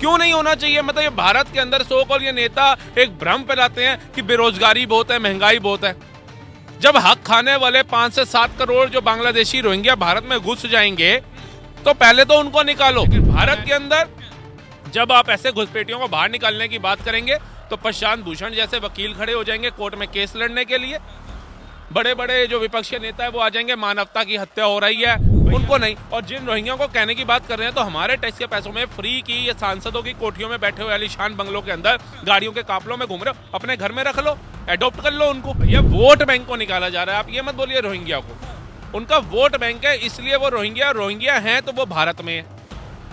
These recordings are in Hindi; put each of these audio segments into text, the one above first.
क्यों नहीं होना चाहिए? मतलब ये भारत के अंदर सो कॉल ये नेता एक भ्रम फैलाते हैं कि बेरोजगारी बहुत है, महंगाई बहुत है। जब हक खाने वाले 5 से 7 करोड़ जो बांग्लादेशी रोहिंग्या भारत में घुस जाएंगे तो पहले तो उनको निकालो। भारत के अंदर जब आप ऐसे घुसपैठियों को बाहर निकालने की बात करेंगे तो प्रशांत भूषण जैसे वकील खड़े हो जाएंगे कोर्ट में केस लड़ने के लिए। बड़े बड़े जो विपक्षी नेता है वो आ जाएंगे, मानवता की हत्या हो रही है, उनको नहीं। और जिन रोहिंग्या को कहने की बात कर रहे हैं तो हमारे टैक्स के पैसों में फ्री की ये सांसदों की कोठियों में बैठे हुए आलीशान बंगलों के अंदर गाड़ियों के काफलों में घूम रहे हो, अपने घर में रख लो, एडॉप्ट कर लो उनको। भैया वोट बैंक को निकाला जा रहा है, आप ये मत बोलिए रोहिंग्या को। उनका वोट बैंक है, इसलिए वो रोहिंग्या हैं तो वो भारत में है।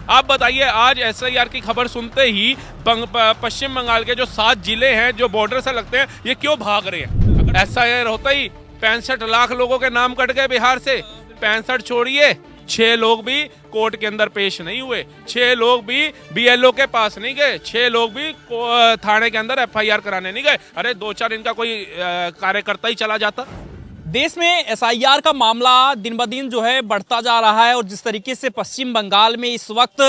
आप बताइए, आज SIR की खबर सुनते ही पश्चिम बंगाल के जो 7 जिले हैं जो बॉर्डर से लगते हैं, ये क्यों भाग रहे हैं? SIR होता ही 65 लाख लोगों के नाम कट गए बिहार से। 65 छोड़िए, 6 लोग भी कोर्ट के अंदर पेश नहीं हुए, 6 लोग भी BLO के पास नहीं गए, 6 लोग भी थाने के अंदर FIR कराने नहीं गए। अरे 2-4 इनका कोई कार्यकर्ता ही चला जाता। देश में SIR का मामला दिन ब दिन जो है बढ़ता जा रहा है और जिस तरीके से पश्चिम बंगाल में इस वक्त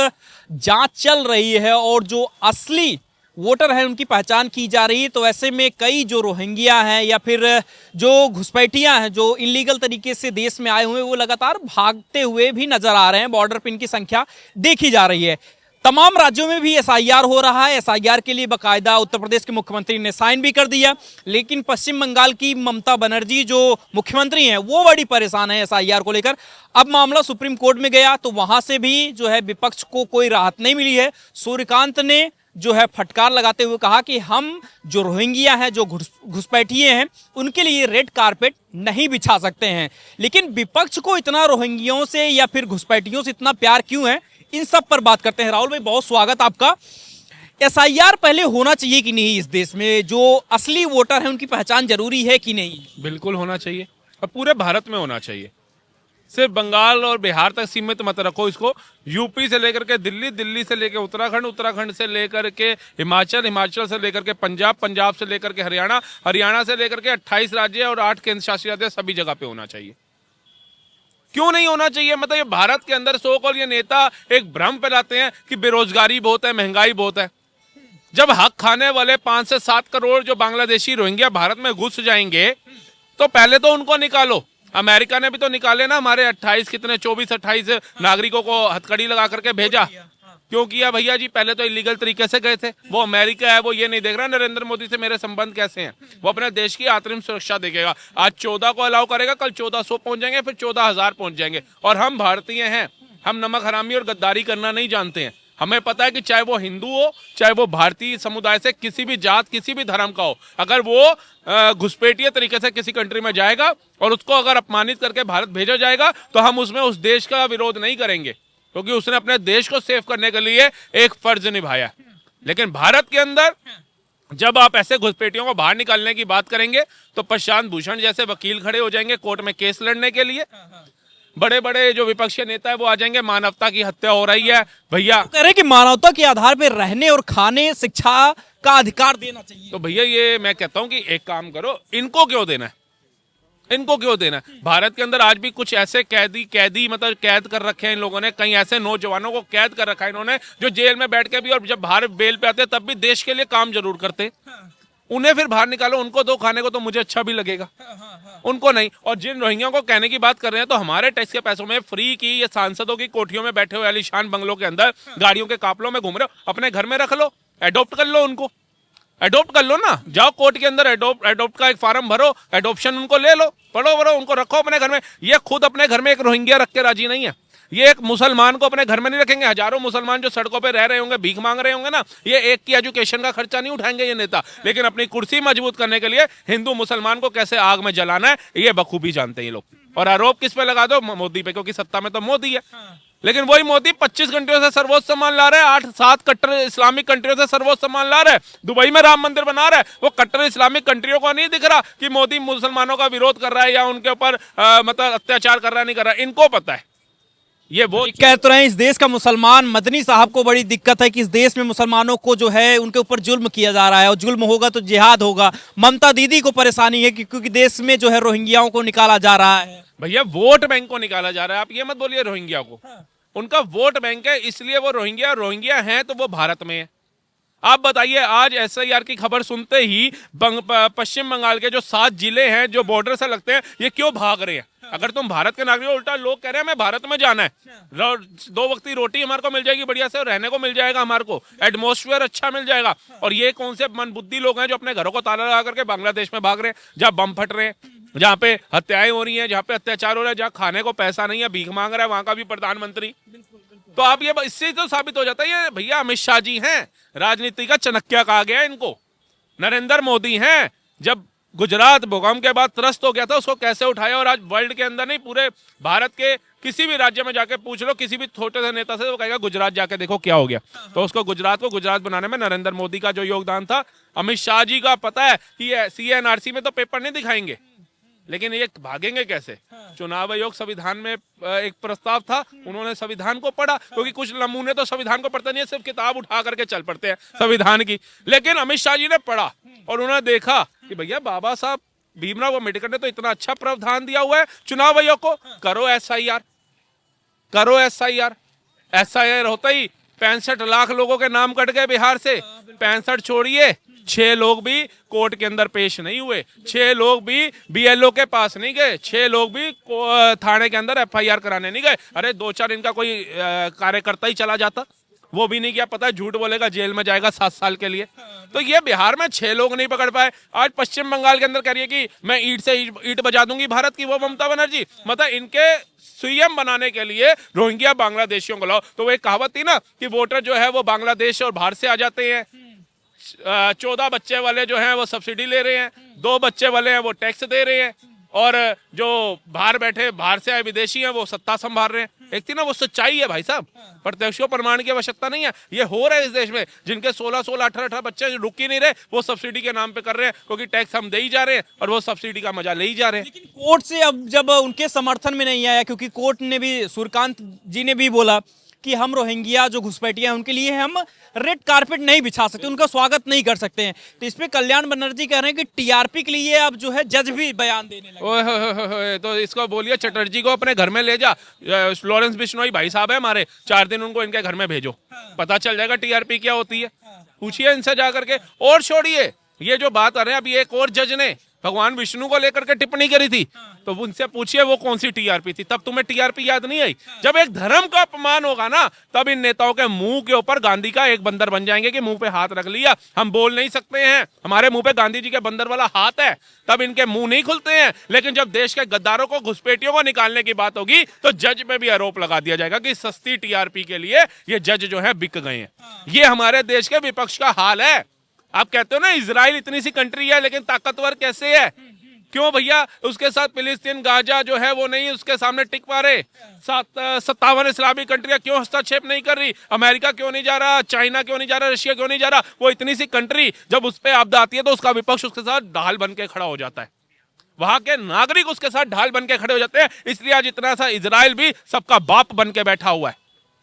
जांच चल रही है और जो असली वोटर हैं उनकी पहचान की जा रही है, तो ऐसे में कई जो रोहिंग्या हैं या फिर जो घुसपैठियां हैं जो इलीगल तरीके से देश में आए हुए वो लगातार भागते हुए भी नजर आ रहे हैं। बॉर्डर पर इनकी संख्या देखी जा रही है। तमाम राज्यों में भी SIR हो रहा है। SIR के लिए बाकायदा उत्तर प्रदेश के मुख्यमंत्री ने साइन भी कर दिया, लेकिन पश्चिम बंगाल की ममता बनर्जी जो मुख्यमंत्री हैं वो बड़ी परेशान है SIR को लेकर। अब मामला सुप्रीम कोर्ट में गया तो वहां से भी जो है विपक्ष को कोई राहत नहीं मिली है। सूर्यकांत ने जो है फटकार लगाते हुए कहा कि हम जो रोहिंग्या हैं, जो घुसपैठिए हैं, उनके लिए रेड कारपेट नहीं बिछा सकते हैं। लेकिन विपक्ष को इतना रोहिंग्याओं से या फिर घुसपैठियों से इतना प्यार क्यों है, इन सब पर बात करते हैं। राहुल भाई, बहुत स्वागत आपका। SIR पहले होना चाहिए कि नहीं इस देश में? जो असली वोटर है उनकी पहचान जरूरी है कि नहीं? बिल्कुल होना चाहिए और पूरे भारत में होना चाहिए। सिर्फ बंगाल और बिहार तक सीमित मत रखो इसको। यूपी से लेकर के दिल्ली, दिल्ली से लेकर उत्तराखंड, उत्तराखंड से लेकर के हिमाचल, हिमाचल से लेकर के पंजाब, पंजाब से लेकर के हरियाणा, हरियाणा से लेकर के 28 राज्य और 8 केंद्र शासित राज्य, सभी जगह पे होना चाहिए। क्यों नहीं होना चाहिए? मतलब ये भारत के अंदर सो कॉल ये नेता एक भ्रम फैलाते हैं कि बेरोजगारी बहुत है, महंगाई बहुत है। जब हक खाने वाले 5 से 7 करोड़ जो बांग्लादेशी रोहिंग्या भारत में घुस जाएंगे तो पहले तो उनको निकालो। अमेरिका ने भी तो निकाले ना, हमारे 24-28 नागरिकों को हथकड़ी लगा करके भेजा। क्यों किया भैया जी? पहले तो इलीगल तरीके से गए थे। वो अमेरिका है, वो ये नहीं देख रहा नरेंद्र मोदी से मेरे संबंध कैसे हैं। वो अपने देश की आंतरिक सुरक्षा देखेगा। आज 14 को अलाउ करेगा, कल 1400 पहुंच जाएंगे, फिर 14,000 पहुंच जाएंगे। और हम भारतीय हैं, हम नमक हरामी और गद्दारी करना नहीं जानते हैं। हमें पता है कि चाहे वो हिंदू हो, चाहे वो भारतीय समुदाय से किसी भी जात, किसी भी धर्म का हो, अगर वो घुसपैठिए तरीके से किसी कंट्री में जाएगा और उसको अगर अपमानित करके भारत भेजा जाएगा तो हम उसमें उस देश का विरोध नहीं करेंगे, क्योंकि उसने अपने देश को सेव करने के लिए एक फर्ज निभाया। लेकिन भारत के अंदर जब आप ऐसे घुसपैठियों को बाहर निकालने की बात करेंगे तो प्रशांत भूषण जैसे वकील खड़े हो जाएंगे कोर्ट में केस लड़ने के लिए। बड़े बड़े जो विपक्षी नेता है वो आ जाएंगे, मानवता की हत्या हो रही है। भैया कह रहे कि मानवता के आधार पर रहने और खाने, शिक्षा का अधिकार देना चाहिए। तो भैया ये मैं कहता हूं कि एक काम करो, इनको क्यों देना है? इनको क्यों देना है? भारत के अंदर आज भी कुछ ऐसे कैदी मतलब कैद कर रखे हैं इन लोगों ने। कई ऐसे नौजवानों को कैद कर रखा है इन्होंने जो जेल में बैठ के भी, और जब बाहर बेल पे आते तब भी देश के लिए काम जरूर करते। उन्हें फिर बाहर निकालो, उनको दो खाने को तो मुझे अच्छा भी लगेगा, उनको नहीं। और जिन रोहिंग्या को कहने की बात कर रहे हैं तो हमारे टैक्स के पैसों में फ्री की ये सांसदों की कोठियों में बैठे हुए आलीशान बंगलों के अंदर गाड़ियों के काफलों में घूम रहे हो, अपने घर में रख लो, एडॉप्ट कर लो उनको। एडॉप्ट कर लो ना, जाओ कोर्ट के अंदर एडॉप्ट का एक फॉर्म भरो, एडॉप्शन उनको ले लो, पढ़ो उनको रखो अपने घर में। ये खुद अपने घर में एक रोहिंग्या रख के राजी नहीं है। ये एक मुसलमान को अपने घर में नहीं रखेंगे। हजारों मुसलमान जो सड़कों पे रह रहे होंगे, भीख मांग रहे होंगे ना, ये एक की एजुकेशन का खर्चा नहीं उठाएंगे ये नेता। लेकिन अपनी कुर्सी मजबूत करने के लिए हिंदू मुसलमान को कैसे आग में जलाना है ये बखूबी जानते हैं ये लोग। और आरोप किस पे लगा दो? मोदी पे, क्योंकि सत्ता में तो मोदी है। लेकिन वही मोदी 25 कंट्रियों से सर्वोच्च सम्मान ला रहा है, 8-7 कट्टर इस्लामिक कंट्रियों से सर्वोच्च सम्मान ला रहा है, दुबई में राम मंदिर बना रहा है। वो कट्टर इस्लामिक कंट्रियों को नहीं दिख रहा कि मोदी मुसलमानों का विरोध कर रहा है या उनके ऊपर मतलब अत्याचार कर रहा है, नहीं कर रहा है। इनको पता है। ये वो कह तो रहे हैं इस देश का मुसलमान, मदनी साहब को बड़ी दिक्कत है कि इस देश में मुसलमानों को जो है उनके ऊपर जुल्म किया जा रहा है, और जुल्म होगा तो जिहाद होगा। ममता दीदी को परेशानी है क्योंकि देश में जो है रोहिंग्याओं को निकाला जा रहा है। भैया वोट बैंक को निकाला जा रहा है, आप ये मत बोलिए रोहिंग्या को। उनका वोट बैंक है, इसलिए वो रोहिंग्या हैं तो वो भारत में है। आप बताइए, आज एसआईआर की खबर सुनते ही पश्चिम बंगाल के जो 7 जिले हैं जो बॉर्डर से लगते हैं, ये क्यों भाग रहे हैं? अगर तुम भारत के नागरिक हो, उल्टा लोग कह रहे हैं हमें भारत में जाना है, 2 वक्त की रोटी हमारे को मिल जाएगी, बढ़िया से रहने को मिल जाएगा, हमारे को एटमॉस्फेयर अच्छा मिल जाएगा। और ये कौन से मनबुद्धि लोग हैं जो अपने घरों को ताला लगा करके बांग्लादेश में भाग रहे हैं, जहाँ बम फट रहे हैं, जहाँ पे हत्याएं हो रही हैं, जहाँ पे अत्याचार हो रहा है, जहाँ खाने को पैसा नहीं है, भीख मांग रहा है वहां का भी प्रधानमंत्री। तो आप ये इससे तो साबित हो जाता है ये भैया अमित शाह जी हैं, राजनीति का चनक्या कहा गया है इनको। नरेंद्र मोदी हैं, जब गुजरात भूकंप के बाद त्रस्त हो गया था, उसको कैसे उठाया, और आज वर्ल्ड के अंदर नहीं पूरे भारत के किसी भी राज्य में जाके पूछ लो, किसी भी छोटे से नेता से, वो कहेगा गुजरात जाके देखो क्या हो गया। तो उसको गुजरात बनाने में नरेंद्र मोदी का जो योगदान था, अमित शाह जी का पता है कि CNRC में तो पेपर नहीं दिखाएंगे, लेकिन ये भागेंगे कैसे? चुनाव आयोग संविधान में एक प्रस्ताव था, उन्होंने संविधान को पढ़ा, क्योंकि कुछ नमूने तो संविधान को पढ़ते नहीं है, सिर्फ किताब उठा करके चल पड़ते हैं संविधान की। लेकिन अमित शाह जी ने पढ़ा और उन्होंने देखा कि भैया बाबा साहब भीमराव अम्बेडकर ने तो इतना अच्छा प्रावधान दिया हुआ है चुनाव आयोग को, करो SIR, करो SIR। SIR होता ही 65 लाख लोगों के नाम कट गए बिहार से। 65 छोड़िए, 6 लोग भी कोर्ट के अंदर पेश नहीं हुए, 6 लोग भी BLO के पास नहीं गए, 6 लोग भी थाने के अंदर FIR कराने नहीं गए। अरे 2-4 इनका कोई कार्यकर्ता ही चला जाता, वो भी नहीं किया, पता है झूठ बोलेगा जेल में जाएगा 7 साल के लिए। तो ये बिहार में 6 लोग नहीं पकड़ पाए। आज पश्चिम बंगाल के अंदर कह रही है कि मैं ईंट से ईंट बजा दूंगी भारत की, वो ममता बनर्जी। मतलब इनके CM बनाने के लिए रोहिंग्या बांग्लादेशियों को लाओ। तो वो एक कहावत थी ना कि वोटर जो है वो बांग्लादेश और बाहर से आ जाते हैं, 14 बच्चे वाले जो हैं वो सब्सिडी ले रहे हैं, 2 बच्चे वाले हैं वो टैक्स दे रहे हैं, और जो बाहर बैठे बाहर से आए विदेशी हैं वो सत्ता संभाल रहे हैं। एक थी ना वो सच्चाई है भाई साहब, प्रत्यक्ष प्रमाण की आवश्यकता नहीं है। ये हो रहा है इस देश में, जिनके 16-16, 18-18 बच्चे रुक ही नहीं रहे, वो सब्सिडी के नाम पे कर रहे हैं, क्योंकि टैक्स हम दे ही जा रहे हैं और वो सब्सिडी का मजा ले ही जा रहे हैं। लेकिन कोर्ट से अब जब उनके समर्थन में नहीं आया, क्योंकि कोर्ट ने भी, सूर्यकांत जी ने भी बोला कि हम रोहिंग्या जो घुसपैठिया हैं उनके लिए हम रेड कारपेट नहीं बिछा सकते, उनका स्वागत नहीं कर सकते हैं। तो इसमें कल्याण बनर्जी कह रहे हैं कि TRP के लिए अब जो है जज भी बयान देने लगे। ओए तो इसको बोलिए चटर्जी को अपने घर में ले जा, लॉरेंस बिश्नोई भाई साहब है हमारे, 4 दिन उनको इनके घर में भेजो, पता चल जाएगा TRP क्या होती है, पूछिए इनसे जा करके। और छोड़िए ये जो बात आ रहे हैं, अभी एक और जज ने भगवान विष्णु को लेकर के टिप्पणी करी थी, तो उनसे पूछिए वो कौन सी TRP थी, तब तुम्हें TRP याद नहीं आई? जब एक धर्म का अपमान होगा ना, तब इन नेताओं के मुंह के ऊपर गांधी का एक बंदर बन जाएंगे कि मुंह पे हाथ रख लिया, हम बोल नहीं सकते हैं, हमारे मुंह पे गांधी जी के बंदर वाला हाथ है, तब इनके मुंह नहीं खुलते हैं। लेकिन जब देश के गद्दारों को, घुसपैठियों को निकालने की बात होगी, तो जज पे भी आरोप लगा दिया जाएगा कि सस्ती TRP के लिए ये जज जो है बिक गए हैं। ये हमारे देश के विपक्ष का हाल है। आप कहते हो ना इजराइल इतनी सी कंट्री है लेकिन ताकतवर कैसे है? क्यों भैया उसके साथ फिलिस्तीन, गाजा जो है वो नहीं उसके सामने टिक पा रहे? 57 इस्लामी कंट्रियां क्यों हस्तक्षेप नहीं कर रही? अमेरिका क्यों नहीं जा रहा? चाइना क्यों नहीं जा रहा? रशिया क्यों नहीं जा रहा? वो इतनी सी कंट्री जब उस पर आपदा आती है तो उसका विपक्ष उसके साथ ढाल बन के खड़ा हो जाता है, वहां के नागरिक उसके साथ ढाल बन के खड़े हो जाते हैं। इसलिए आज इतना सा इजराइल भी सबका बाप बन के बैठा हुआ है,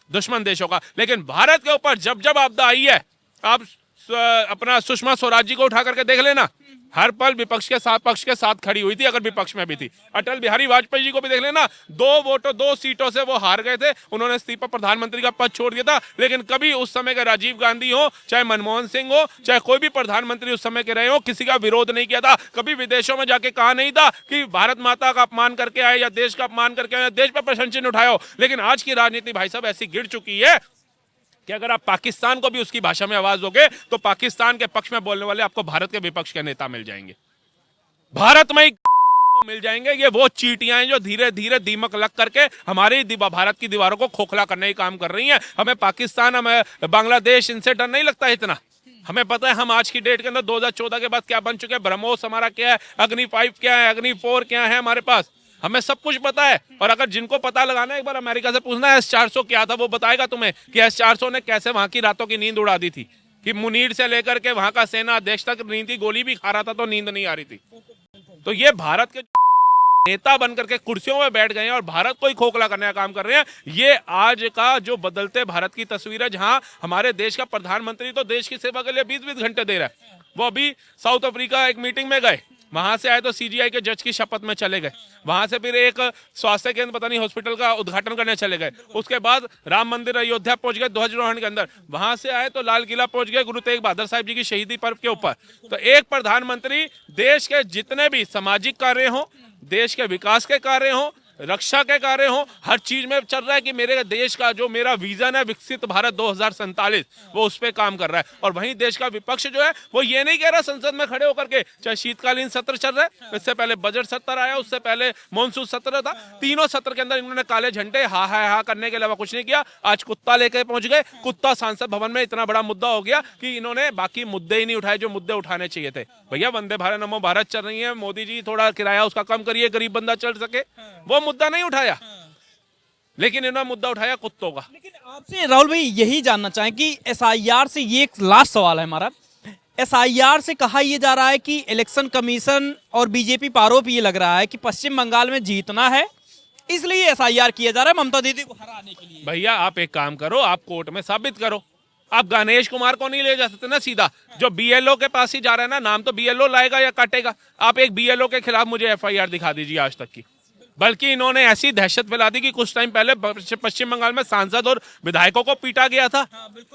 दुश्मन देशों का। लेकिन भारत के ऊपर जब जब आपदा आई है, आप अपना सुषमा स्वराज जी को उठा करके देख लेना, हर पल विपक्ष के साथ, पक्ष के साथ खड़ी हुई थी, अगर विपक्ष में भी थी। अटल बिहारी वाजपेयी जी को भी देख लेना, 2 सीटों से वो हार गए थे, उन्होंने इस्तीफा प्रधानमंत्री का पद छोड़ दिया था, लेकिन कभी उस समय के राजीव गांधी हो, चाहे मनमोहन सिंह हो, चाहे कोई भी प्रधानमंत्री उस समय के रहे हो, किसी का विरोध नहीं किया था। कभी विदेशों में जाके कहा नहीं था कि भारत माता का अपमान करके आए या देश का अपमान करके आए, देश पर प्रशंसा चिन्ह उठाए हो। लेकिन आज की राजनीति भाई साहब ऐसी गिर चुकी है कि अगर आप पाकिस्तान को भी उसकी भाषा में आवाज दोगे तो पाकिस्तान के पक्ष में बोलने वाले आपको भारत के विपक्ष के नेता मिल जाएंगे, भारत में ही मिल जाएंगे। ये वो चींटियां हैं जो धीरे धीरे दीमक लग करके हमारी भारत की दीवारों को खोखला करने का काम कर रही हैं। हमें पाकिस्तान, हमें बांग्लादेश, इनसे डर नहीं लगता इतना। हमें पता है हम आज की डेट के अंदर 2014 के बाद क्या बन चुके हैं, ब्रह्मोस हमारा क्या है, अग्नि 5 क्या है, अग्नि 4 क्या है, हमारे पास हमें सब कुछ पता है। और अगर जिनको पता लगाना है, एक बार अमेरिका से पूछना है S-400 क्या था, वो बताएगा तुम्हें कि S-400 ने कैसे वहां की रातों की नींद उड़ा दी थी, कि मुनीर से लेकर के वहां का सेना अध्यक्ष तक नींद की गोली भी खा रहा था तो नींद नहीं आ रही थी। तो ये भारत के नेता बनकर के कुर्सियों में बैठ गए हैं और भारत को ही खोखला करने का काम कर रहे हैं। ये आज का जो बदलते भारत की तस्वीर है, जहां हमारे देश का प्रधानमंत्री तो देश की सेवा के लिए 20-20 घंटे दे रहा है। वो अभी साउथ अफ्रीका एक मीटिंग में गए, वहां से आए तो सीजीआई के जज की शपथ में चले गए, वहां से फिर एक स्वास्थ्य केंद्र पता नहीं हॉस्पिटल का उद्घाटन करने चले गए, उसके बाद राम मंदिर अयोध्या पहुंच गए ध्वजारोहण के अंदर, वहां से आए तो लाल किला पहुंच गए गुरु तेग बहादुर साहब जी की शहीदी पर्व के ऊपर। तो एक प्रधानमंत्री देश के जितने भी सामाजिक कार्य हो, देश के विकास के कार्य हो, रक्षा के कार्य हो, हर चीज में चल रहा है कि मेरे देश का जो मेरा विजन है विकसित भारत 2047 वो उस पर काम कर रहा है। और वहीं देश का विपक्ष जो है वो ये नहीं कह रहा संसद में खड़े होकर के, चाहे शीतकालीन सत्र चल रहा है, इससे पहले बजट सत्र आया, उससे पहले मॉनसून सत्र था, तीनों सत्र के अंदर इन्होंने काले झंडे हा हा हा करने के अलावा कुछ नहीं किया। आज कुत्ता लेके पहुंच गए, कुत्ता सांसद भवन में इतना बड़ा मुद्दा हो गया कि इन्होंने बाकी मुद्दे ही नहीं उठाए जो मुद्दे उठाने चाहिए थे। भैया वंदे भारत नमो भारत चल रही है, मोदी जी थोड़ा किराया उसका कम करिए, गरीब बंदा चढ़ सके, वो मुद्दा नहीं उठाया, लेकिन इन्होंने मुद्दा उठाया कुत्तों का। लेकिन आपसे राहुल भाई यही जानना चाहें कि एसआईआर से, ये एक लास्ट सवाल है हमारा, एसआईआर से कहा यह जा रहा है कि इलेक्शन कमीशन और बीजेपी पर आरोप ये लग रहा है कि पश्चिम बंगाल में जीतना है, इसलिए एसआईआर किया जा रहा है ममता दीदी को हराने के लिए। भैया आप एक काम करो, आप कोर्ट में साबित करो। आप गणेश कुमार को नहीं ले जा सकते ना सीधा, जो बीएलओ के पास ही जा रहा है ना, नाम तो बीएलओ लाएगा या काटेगा। आप एक बीएलओ के खिलाफ मुझे एफआईआर दिखा दीजिए आज तक की। बल्कि इन्होंने ऐसी दहशत फैला दी कि कुछ टाइम पहले पश्चिम बंगाल में सांसद और विधायकों को पीटा गया था।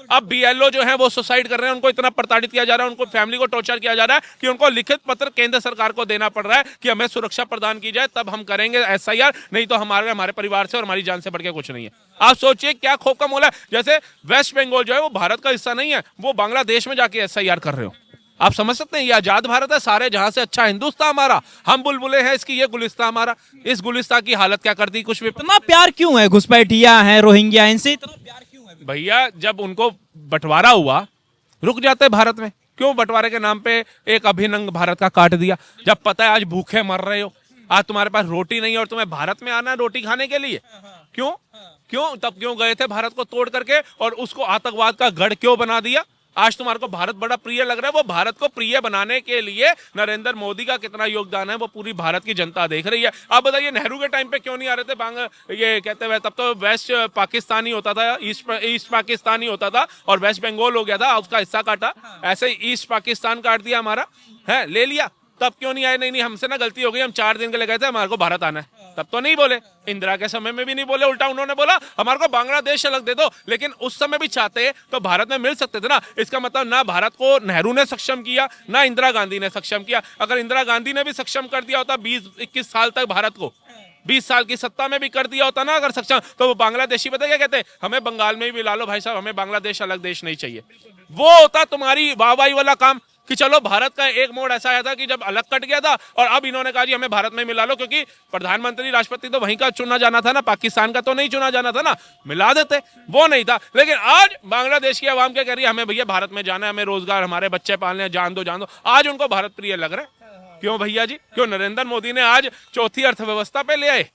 अब बीएलओ जो है वो सुसाइड कर रहे हैं, उनको इतना प्रताड़ित किया जा रहा है, उनको फैमिली को टॉर्चर किया जा रहा है कि उनको लिखित पत्र केंद्र सरकार को देना पड़ रहा है कि हमें सुरक्षा प्रदान की जाए, तब हम करेंगे एसआईआर, नहीं तो हमारे परिवार से और हमारी जान से बढ़ के कुछ नहीं है। आप सोचिए क्या खौफ का मोल है। जैसे वेस्ट बंगाल जो है वो भारत का हिस्सा नहीं है, वो बांग्लादेश में जाके एसआईआर कर रहे हो। आप समझ सकते हैं ये आजाद भारत है, सारे जहां से अच्छा हिंदुस्तान हमारा, हम बुलबुले हैं इसकी, ये गुलिस्तान हमारा। इस गुलिस्तान की हालत क्या कर दी कुछ भी। इतना प्यार क्यों है घुसपैठिया है, रोहिंग्या, इनसे इतना प्यार क्यों है? भैया जब उनको बंटवारा हुआ रुक जाते भारत में, क्यों बंटवारे के नाम पे एक अभिनंग भारत का काट दिया? जब पता है आज भूखे मर रहे हो, आज तुम्हारे पास रोटी नहीं है और तुम्हें भारत में आना है रोटी खाने के लिए, क्यों तब क्यों गए थे भारत को तोड़ करके और उसको आतंकवाद का गढ़ क्यों बना दिया? आज तुम्हारे को भारत बड़ा प्रिय लग रहा है। वो भारत को प्रिय बनाने के लिए नरेंद्र मोदी का कितना योगदान है वो पूरी भारत की जनता देख रही है। आप बताइए नेहरू के टाइम पे क्यों नहीं आ रहे थे ये कहते हुए, तब तो वेस्ट पाकिस्तानी होता था, ईस्ट पाकिस्तानी होता था और वेस्ट बंगाल हो गया था, उसका हिस्सा काटा, ऐसे ईस्ट पाकिस्तान काट दिया हमारा है, ले लिया। तब क्यों नहीं आए? नहीं हमसे ना गलती हो गई, हम 4 दिन के लिए गए थे, हमारे को भारत आना है, तब तो नहीं बोले। इंदिरा के समय में भी नहीं बोले, उल्टा उन्होंने बोला हमारे को बांग्लादेश अलग दे दो, लेकिन उस समय भी चाहते तो भारत में मिल सकते थे ना। इसका मतलब ना भारत को नेहरू ने सक्षम किया, ना इंदिरा गांधी ने सक्षम किया। अगर इंदिरा गांधी ने भी सक्षम कर दिया होता 20-21 साल तक भारत को, 20 साल की सत्ता में भी कर दिया होता ना अगर सक्षम, तो वो बांग्लादेशी पता क्या कहते, हमें बंगाल में भी ला लो भाई साहब, हमें बांग्लादेश अलग देश नहीं चाहिए। वो होता तुम्हारी वाहवाही वाला काम कि चलो भारत का एक मोड़ ऐसा आया था कि जब अलग कट गया था और अब इन्होंने कहा जी हमें भारत में मिला लो, क्योंकि प्रधानमंत्री राष्ट्रपति तो वहीं का चुना जाना था ना, पाकिस्तान का तो नहीं चुना जाना था ना, मिला देते, वो नहीं था। लेकिन आज बांग्लादेश की आवाम क्या कह रही है, हमें भैया भारत में जाना है, हमें रोजगार, हमारे बच्चे पालने हैं, जान दो। आज उनको भारत प्रिय लग रहा है। क्यों भैया जी? क्यों नरेंद्र मोदी ने आज चौथी अर्थव्यवस्था पे ले आए,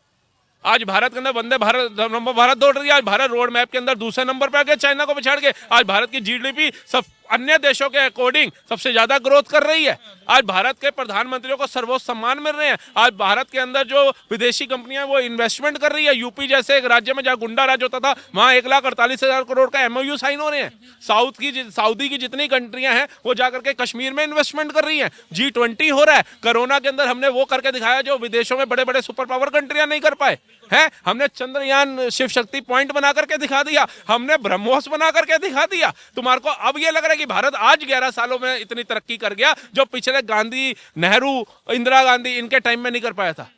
आज भारत के अंदर वंदे भारत दौड़ रही है, आज भारत रोड मैप के अंदर दूसरे नंबर पे आ गया चाइना को पिछाड़ के। आज भारत की जीडीपी सब अन्य देशों के अकॉर्डिंग सबसे ज्यादा ग्रोथ कर रही है। आज भारत के प्रधानमंत्रियों को सर्वोच्च सम्मान मिल रहे हैं। आज भारत के अंदर जो विदेशी कंपनियां वो इन्वेस्टमेंट कर रही है। यूपी जैसे एक राज्य में जहां गुंडा राज होता था, वहां 1,48,000 करोड़ का MOU साइन हो रहे हैं। सऊदी की जितनी कंट्रियां हैं वो जाकर के कश्मीर में इन्वेस्टमेंट कर रही है। G20 हो रहा है। कोरोना के अंदर हमने वो करके दिखाया जो विदेशों में बड़े बड़े सुपर पावर कंट्रियां नहीं कर पाए हैं। हमने चंद्रयान शिव शक्ति पॉइंट बना करके दिखा दिया, हमने ब्रह्मोस बना करके दिखा दिया। तुम्हारे को अब ये लग रहा है कि भारत आज 11 सालों में इतनी तरक्की कर गया जो पिछले गांधी, नेहरू, इंदिरा गांधी इनके टाइम में नहीं कर पाया था।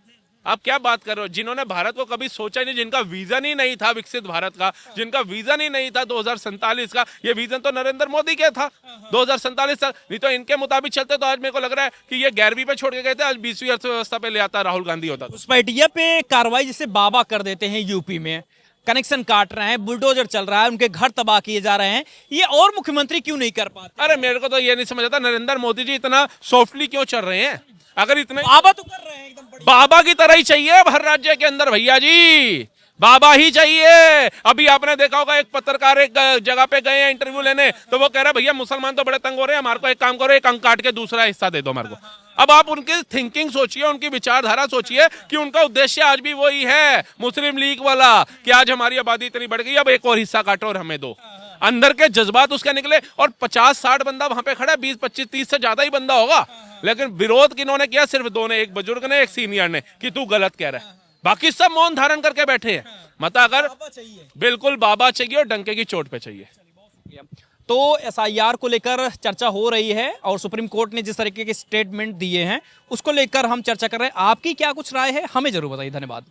आप क्या बात कर रहे हो? जिन्होंने भारत को कभी सोचा ही नहीं, जिनका विजन ही नहीं था विकसित भारत का, जिनका विजन ही नहीं था 2047 का, ये विजन तो नरेंद्र मोदी के था 2047 तक। नहीं तो इनके मुताबिक चलते तो आज मेरे को लग रहा है कि ये 11वीं पे छोड़ के गए थे, आज 20वीं अर्थव्यवस्था पे ले आता राहुल गांधी होता। घुसपैठिया पे कार्रवाई जैसे बाबा कर देते हैं, यूपी में कनेक्शन काट रहे हैं, बुलडोजर चल रहा है, उनके घर तबाह किए जा रहे हैं, ये और मुख्यमंत्री क्यों नहीं कर पाते? अरे मेरे को तो ये नहीं समझ आता नरेंद्र मोदी जी इतना सॉफ्टली क्यों चल रहे हैं। अगर इतने बाबा तो कर रहे हैं एकदम बढ़िया। बाबा की तरह ही चाहिए हर राज्य के अंदर भैया जी, बाबा ही चाहिए। अभी आपने देखा होगा एक पत्रकार एक जगह पे गए हैं इंटरव्यू लेने, तो वो कह रहा है भैया मुसलमान तो बड़े तंग हो रहे हैं, हमारे को एक काम करो, एक अंक काट के दूसरा हिस्सा दे दो हमारे को। अब आप उनकी थिंकिंग सोचिए, उनकी विचारधारा सोचिए कि उनका उद्देश्य आज भी वही है मुस्लिम लीग वाला कि आज हमारी आबादी इतनी बढ़ गई, अब एक और हिस्सा काटो और हमें दो। अंदर के जज्बात उसका निकले। और 50-60 बंदा वहां पे खड़ा है, 20-25-30 से ज्यादा ही बंदा होगा, लेकिन विरोध किन्होंने किया? सिर्फ दो ने, एक बुजुर्ग ने, एक सीनियर ने, कि तू गलत कह रहा है। बाकी सब मौन धारण करके बैठे हैं। मत अगर बिल्कुल बाबा चाहिए और डंके की चोट पे चाहिए। तो एसआईआर को लेकर चर्चा हो रही है और सुप्रीम कोर्ट ने जिस तरीके के स्टेटमेंट दिए हैं उसको लेकर हम चर्चा कर रहे हैं। आपकी क्या कुछ राय है, हमें जरूर बताइए। धन्यवाद।